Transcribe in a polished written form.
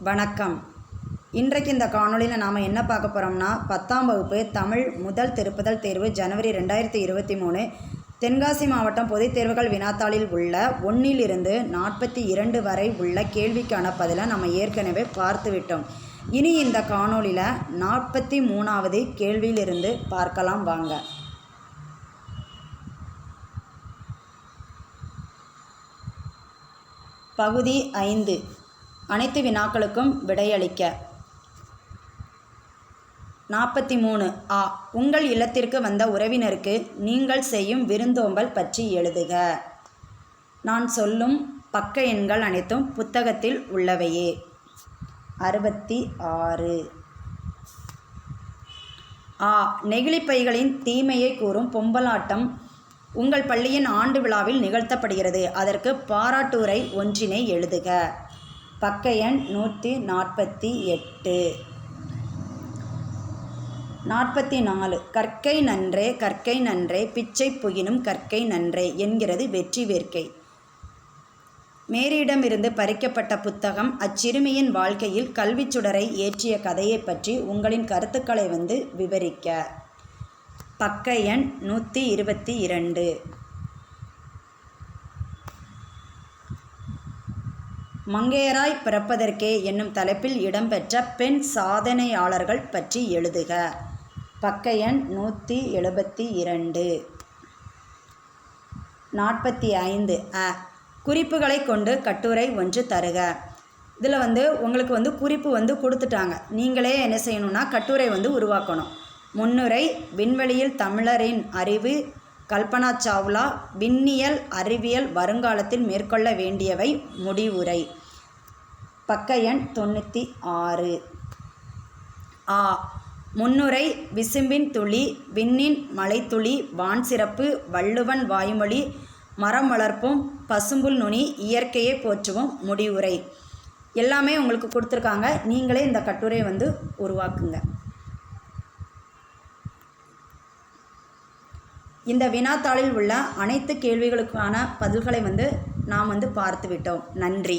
வணக்கம். இன்றைக்கு இந்த காணொளியில் நாம் என்ன பார்க்க போகிறோம்னா 10ஆம் வகுப்பு தமிழ் முதல் திருப்புதல் தேர்வு ஜனவரி 2023 தென்காசி மாவட்டம் பொதுத் தேர்வுகள் வினாத்தாளில் உள்ள 1 - 42 வரை உள்ள கேள்விக்கான பதிலை நம்ம ஏற்கனவே பார்த்து விட்டோம். இனி இந்த காணொளியில் 43வது கேள்வியிலிருந்து பார்க்கலாம் வாங்க. பகுதி 5 அனைத்து வினாக்களுக்கும் விடையளிக்க. 43 ஆ. உங்கள் இல்லத்திற்கு வந்த உறவினருக்கு நீங்கள் செய்யும் விருந்தோம்பல் பற்றி எழுதுக. நான் சொல்லும் பக்க எண்கள் அனைத்தும் புத்தகத்தில் உள்ளவையே. 66. ஆ. நெகிழிப்பைகளின் தீமையை கூறும் பொம்பலாட்டம் உங்கள் பள்ளியின் ஆண்டு விழாவில் நிகழ்த்தப்படுகிறது. அதற்கு பாராட்டுரை ஒன்றினை எழுதுக. பக்க எண் 148. 44. கற்கை நன்றே கற்கை நன்றே பிச்சை புகினும் கற்கை நன்றே என்கிறது வெற்றி வேர்க்கை. மேரியிடமிருந்து பறிக்கப்பட்ட புத்தகம் அச்சிறுமியின் வாழ்க்கையில் கல்விச் சுடரை ஏற்றிய கதையை பற்றி உங்களின் கருத்துக்களை விவரிக்க. பக்க எண் 122. மங்கையராய் பிறப்பதற்கே என்னும் தலைப்பில் இடம்பெற்ற பெண் சாதனையாளர்கள் பற்றி எழுதுக. பக்க எண் 172. 45. அ. குறிப்புகளை கொண்டு கட்டுரை ஒன்று தருக. இதில் உங்களுக்கு குறிப்பு கொடுத்துட்டாங்க. நீங்களே என்ன செய்யணும்னா கட்டுரை உருவாக்கணும். முன்னுரை விண்வெளியில் தமிழரின் அறிவு. கல்பனா சாவ்லா விண்ணியல் அறிவியல் வருங்காலத்தில் மேற்கொள்ள வேண்டியவை. முடிவுரை. பக்க எண் 96. ஆ. முன்னுரை விசும்பின் துளி விண்ணின் மலைத்துளி வான் சிறப்பு வள்ளுவன் வாய்மொழி மரம் வளர்ப்போம் பசும்புல் நுனி இயற்கையை போற்றுவோம். முடிவுரை. எல்லாமே உங்களுக்கு கொடுத்துருக்காங்க. நீங்களே இந்த கட்டுரையை உருவாக்குங்க. இந்த வினாத்தாளில் உள்ள அனைத்து கேள்விகளுக்கான பதில்களை நாம் பார்த்து விட்டோம். நன்றி.